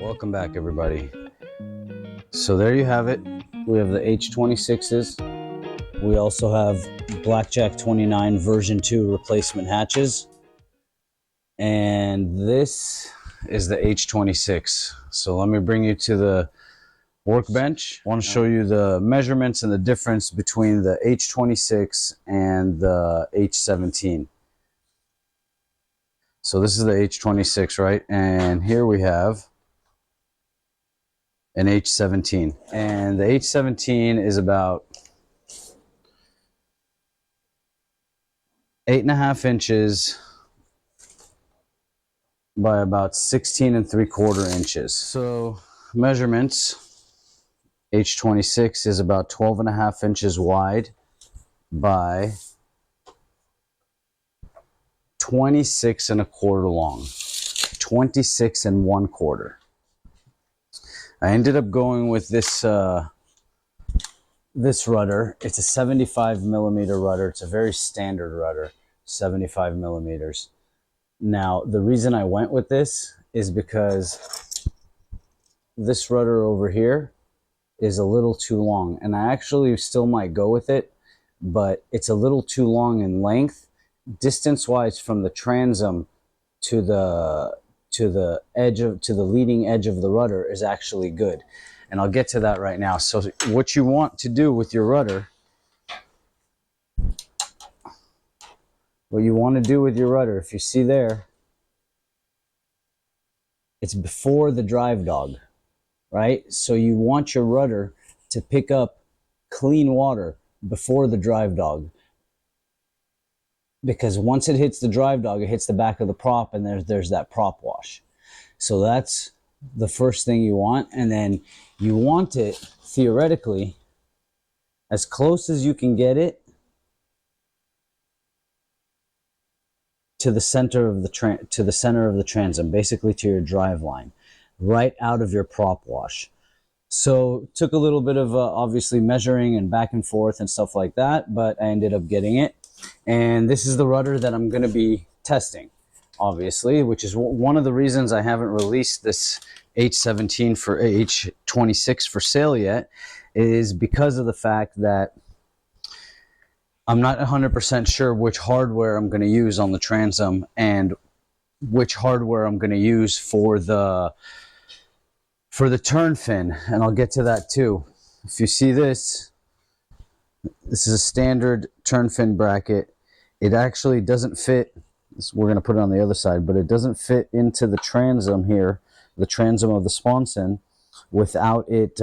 Welcome back, everybody. So there you have it. We have the H26s. We also have Blackjack 29 version 2 replacement hatches. And this is the H26. So let me bring you to the workbench. I want to show you the measurements and the difference between the H26 and the H17. So this is the H26, right? And here we have an H17. And the H17 is about 8.5 inches by about 16 3/4 inches. So measurements, H26 is about 12.5 inches wide by 26 1/4 long. 26 1/4. I ended up going with this this rudder. It's a 75mm rudder. It's a very standard rudder, 75mm. Now, the reason I went with this is because this rudder over here is a little too long, and I actually still might go with it, but it's a little too long in length. Distance-wise from the transom to the leading edge of the rudder is actually good, and I'll get to that right now. So what you want to do with your rudder, if you see there, it's before the drive dog, right? So you want your rudder to pick up clean water before the drive dog, because once it hits the drive dog, it hits the back of the prop, and there's that prop wash. So that's the first thing you want. And then you want it, theoretically, as close as you can get it to the center of the transom, basically to your drive line, right out of your prop wash. So took a little bit of obviously measuring and back and forth and stuff like that, but I ended up getting it. And this is the rudder that I'm going to be testing, obviously, which is one of the reasons I haven't released this H17 for H26 for sale yet, is because of the fact that I'm not 100% sure which hardware I'm going to use on the transom and which hardware I'm going to use for the turn fin, and I'll get to that too. If you see this is a standard turn fin bracket. It actually doesn't fit. We're going to put it on the other side, but it doesn't fit into the transom here, the transom of the sponson, without it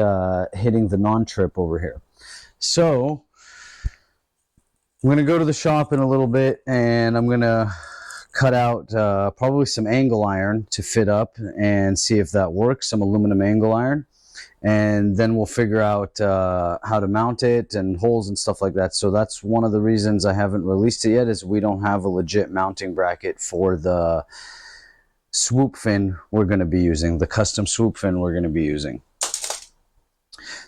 hitting the non-trip over here. So I'm going to go to the shop in a little bit, and I'm going to cut out probably some angle iron to fit up and see if that works, some aluminum angle iron. And then we'll figure out how to mount it and holes and stuff like that. So that's one of the reasons I haven't released it yet, is we don't have a legit mounting bracket for the swoop fin we're going to be using, the custom swoop fin we're going to be using.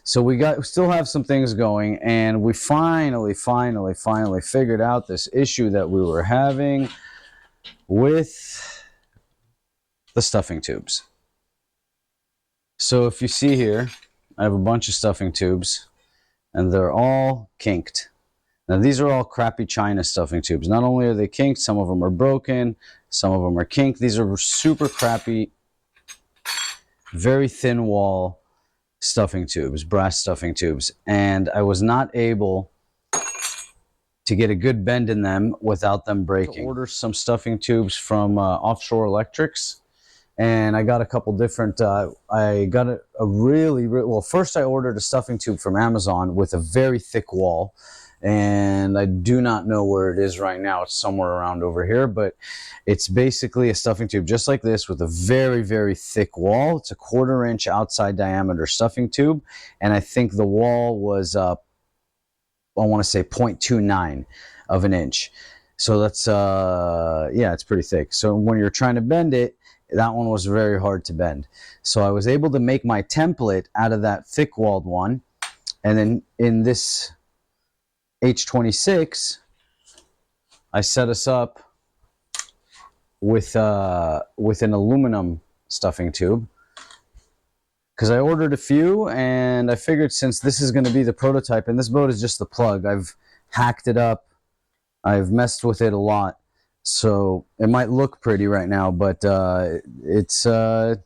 So we still have some things going, and we finally figured out this issue that we were having with the stuffing tubes. So if you see here, I have a bunch of stuffing tubes, and they're all kinked. Now these are all crappy China stuffing tubes. Not only are they kinked, some of them are broken, some of them are kinked. These are super crappy, very thin wall stuffing tubes, brass stuffing tubes, and I was not able to get a good bend in them without them breaking. Order some stuffing tubes from Offshore Electrics, and I got a couple different, I got a really, well, first I ordered a stuffing tube from Amazon with a very thick wall, and I do not know where it is right now. It's somewhere around over here, but it's basically a stuffing tube just like this with a very, very thick wall. It's a 1/4 inch outside diameter stuffing tube, and I think the wall was, I want to say 0.29 of an inch. So that's, yeah, it's pretty thick. So when you're trying to bend it, that one was very hard to bend. So I was able to make my template out of that thick-walled one, and then in this H26, I set us up with an aluminum stuffing tube, because I ordered a few, and I figured since this is going to be the prototype, and this boat is just the plug, I've hacked it up, I've messed with it a lot, so it might look pretty right now, but it's had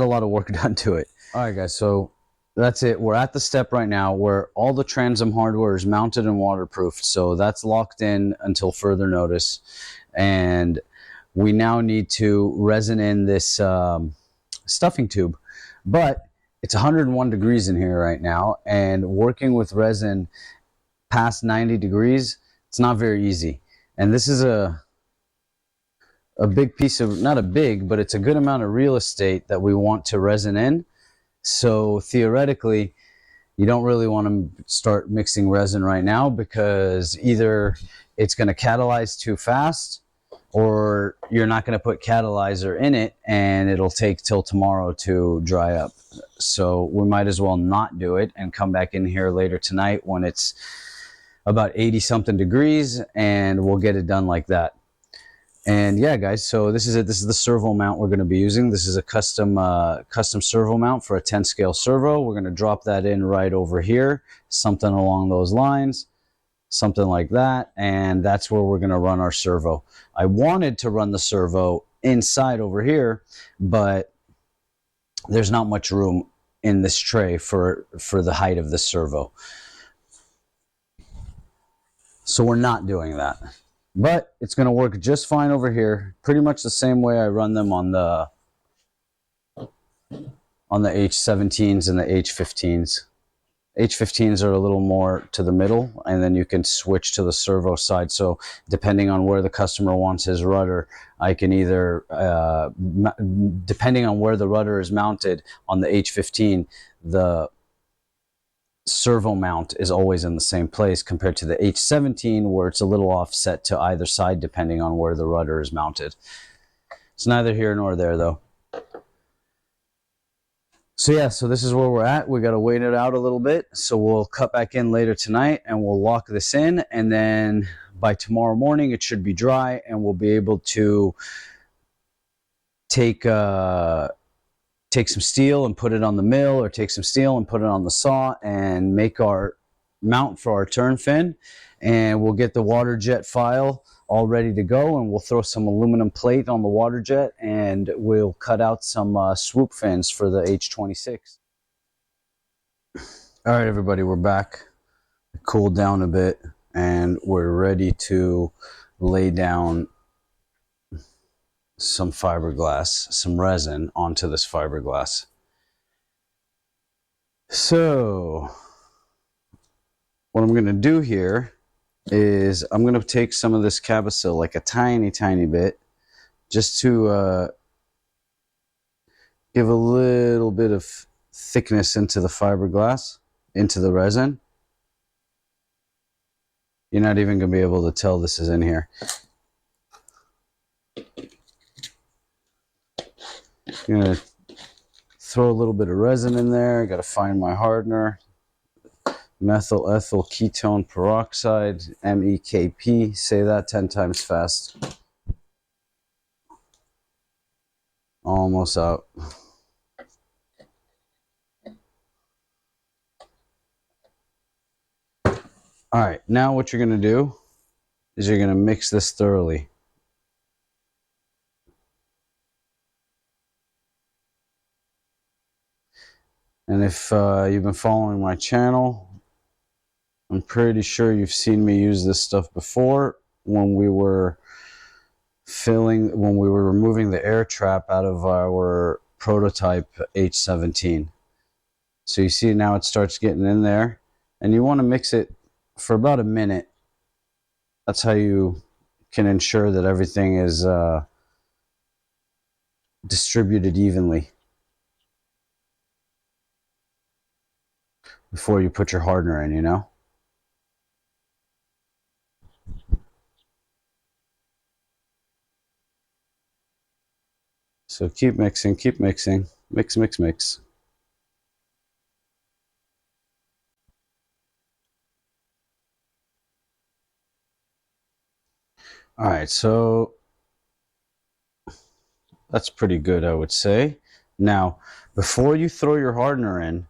a lot of work done to it. All right, guys, so that's it. We're at the step right now where all the transom hardware is mounted and waterproofed, so that's locked in until further notice. And we now need to resin in this stuffing tube, but it's 101 degrees in here right now, and working with resin past 90 degrees, it's not very easy. And this is a big piece of, not a big, but it's a good amount of real estate that we want to resin in. So theoretically, you don't really want to start mixing resin right now, because either it's going to catalyze too fast, or you're not going to put catalyzer in it and it'll take till tomorrow to dry up. So we might as well not do it and come back in here later tonight when it's about 80 something degrees, and we'll get it done like that. And yeah, guys, so this is it. This is the servo mount we're going to be using. This is a custom servo mount for a 10 scale servo. We're going to drop that in right over here, something along those lines, something like that, and that's where we're going to run our servo. I wanted to run the servo inside over here, but there's not much room in this tray for the height of the servo, so we're not doing that. But it's going to work just fine over here, pretty much the same way I run them on the H17s and the H15s. H15s are a little more to the middle, and then you can switch to the servo side. So depending on where the customer wants his rudder, I can either, depending on where the rudder is mounted on the H15, the servo mount is always in the same place, compared to the H17 where it's a little offset to either side depending on where the rudder is mounted. It's neither here nor there though. So yeah, so this is where we're at. We got to wait it out a little bit, so we'll cut back in later tonight and we'll lock this in, and then by tomorrow morning it should be dry, and we'll be able to take some steel and put it on the mill, or take some steel and put it on the saw and make our mount for our turn fin. And we'll get the water jet file all ready to go, and we'll throw some aluminum plate on the water jet, and we'll cut out some swoop fins for the H26. All right, everybody, we're back. It cooled down a bit, and we're ready to lay down some fiberglass, some resin onto this fiberglass. So what I'm going to do here is I'm going to take some of this cabosil, like a tiny bit, just to give a little bit of thickness into the fiberglass, into the resin. You're not even going to be able to tell this is in here. I'm going to throw a little bit of resin in there. I got to find my hardener. Methyl ethyl ketone peroxide, MEKP. Say that 10 times fast. Almost out. All right, now what you're going to do is you're going to mix this thoroughly. And if you've been following my channel, I'm pretty sure you've seen me use this stuff before when we were removing the air trap out of our prototype H17. So you see now it starts getting in there, and you want to mix it for about a minute. That's how you can ensure that everything is distributed evenly before you put your hardener in, you know? So keep mixing, mix, mix, mix. All right, so that's pretty good, I would say. Now, before you throw your hardener in,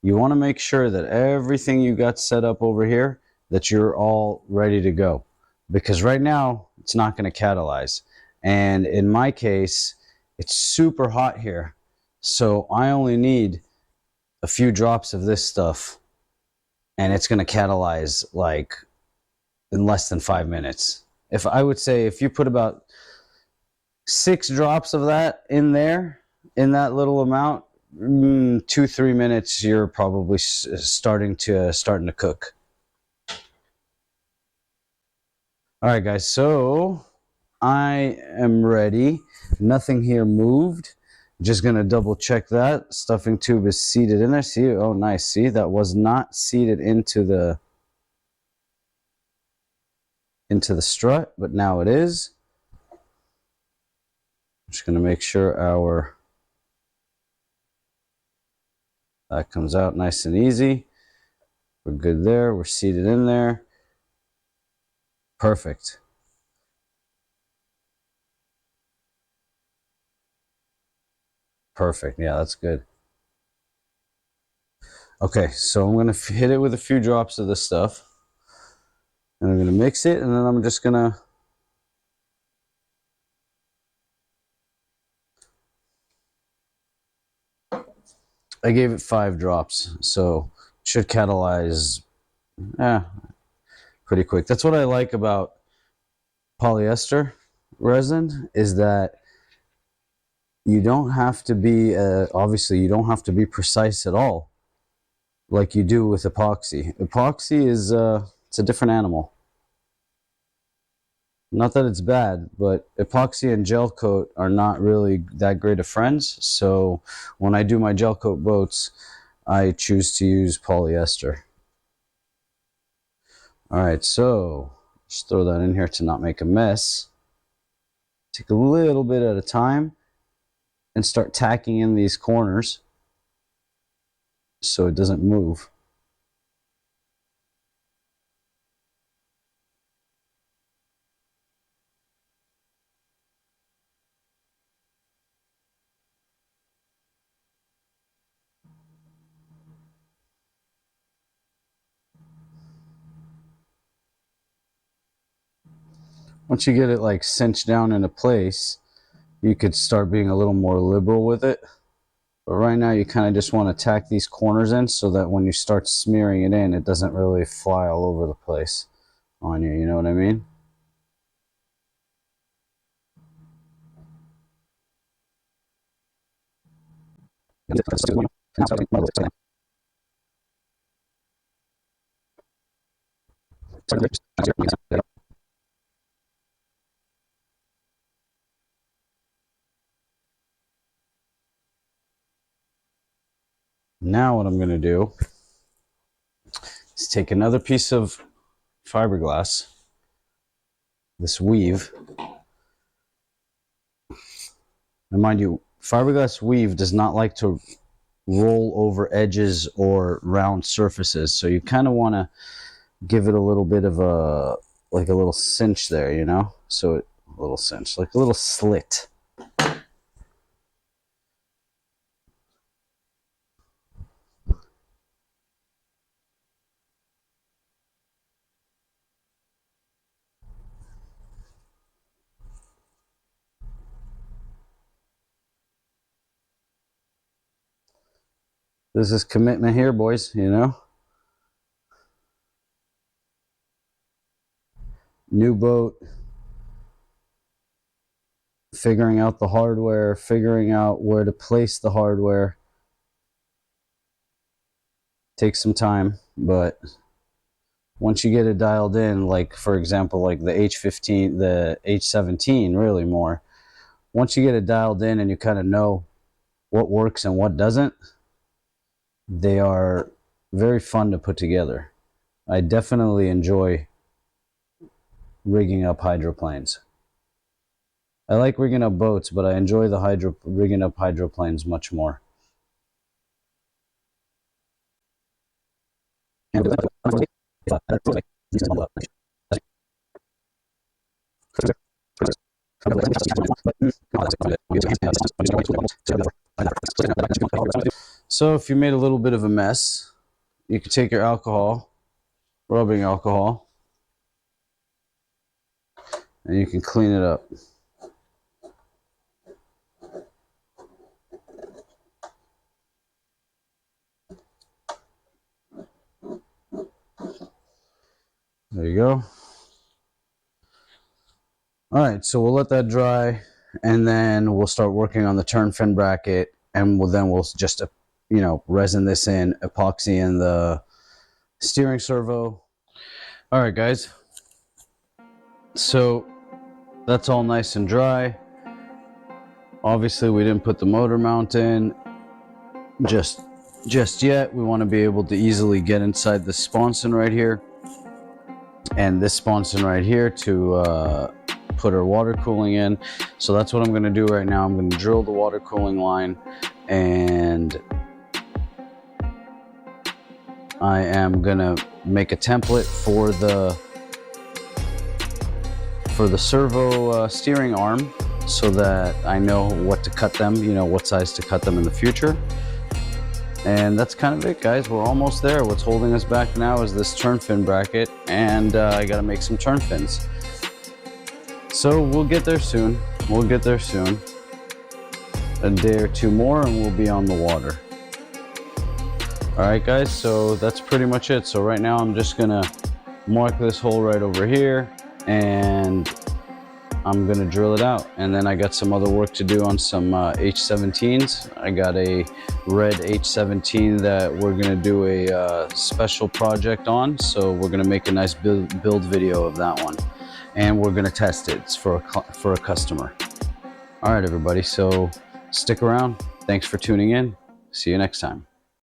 you want to make sure that everything you got set up over here, that you're all ready to go. Because right now, it's not going to catalyze. And in my case, it's super hot here. So I only need a few drops of this stuff, and it's going to catalyze like in less than 5 minutes. If I would say if you put about 6 drops of that in there, in that little amount, 2-3 minutes, you're probably starting to cook. All right, guys, so I am ready. Nothing here moved. Just gonna double check that stuffing tube is seated in there. See, oh nice. See, that was not seated into the strut, but now it is. Just gonna make sure that comes out nice and easy. We're good there. We're seated in there. Perfect. Perfect. Yeah, that's good. Okay, so I'm going to hit it with a few drops of this stuff. And I'm going to mix it, and then I'm just going to I gave it 5 drops, so it should catalyze pretty quick. That's what I like about polyester resin, is that you don't have to be, obviously you don't have to be precise at all like you do with epoxy. Epoxy is, it's a different animal. Not that it's bad, but epoxy and gel coat are not really that great of friends. So when I do my gel coat boats, I choose to use polyester. All right, so just throw that in here to not make a mess. Take a little bit at a time and start tacking in these corners so it doesn't move. Once you get it like cinched down into place, you could start being a little more liberal with it. But right now you kind of just want to tack these corners in so that when you start smearing it in, it doesn't really fly all over the place on you, you know what I mean? Now what I'm going to do is take another piece of fiberglass, this weave, and mind you, fiberglass weave does not like to roll over edges or round surfaces, so you kind of want to give it a little bit of a, like a little cinch there, you know? So a little cinch, like a little slit. This is commitment here, boys, you know? New boat, figuring out the hardware, figuring out where to place the hardware. Takes some time, but once you get it dialed in, like for example, like the H15, the H17, really more. Once you get it dialed in and you kind of know what works and what doesn't, they are very fun to put together. I definitely enjoy rigging up hydroplanes. I like rigging up boats, but I enjoy the rigging up hydroplanes much more. So if you made a little bit of a mess, you can take your alcohol, rubbing alcohol, and you can clean it up. There you go. All right, so we'll let that dry, and then we'll start working on the turn fin bracket, and we'll just resin this in, epoxy in the steering servo. All right, guys. So that's all nice and dry. Obviously, we didn't put the motor mount in just yet. We want to be able to easily get inside the sponson right here, and this sponson right here to put our water cooling in. So that's what I'm going to do right now. I'm going to drill the water cooling line, and I am going to make a template for the servo steering arm, so that I know what to cut them, what size to cut them in the future. And that's kind of it, guys. We're almost there. What's holding us back now is this turn fin bracket, and I got to make some turn fins. So we'll get there soon. We'll get there soon. A day or two more and we'll be on the water. All right, guys, so that's pretty much it. So right now I'm just gonna mark this hole right over here, and I'm gonna drill it out. And then I got some other work to do on some H17s. I got a red H17 that we're gonna do a special project on. So we're gonna make a nice build video of that one, and we're gonna test it. It's for a customer. All right, everybody, so stick around. Thanks for tuning in. See you next time.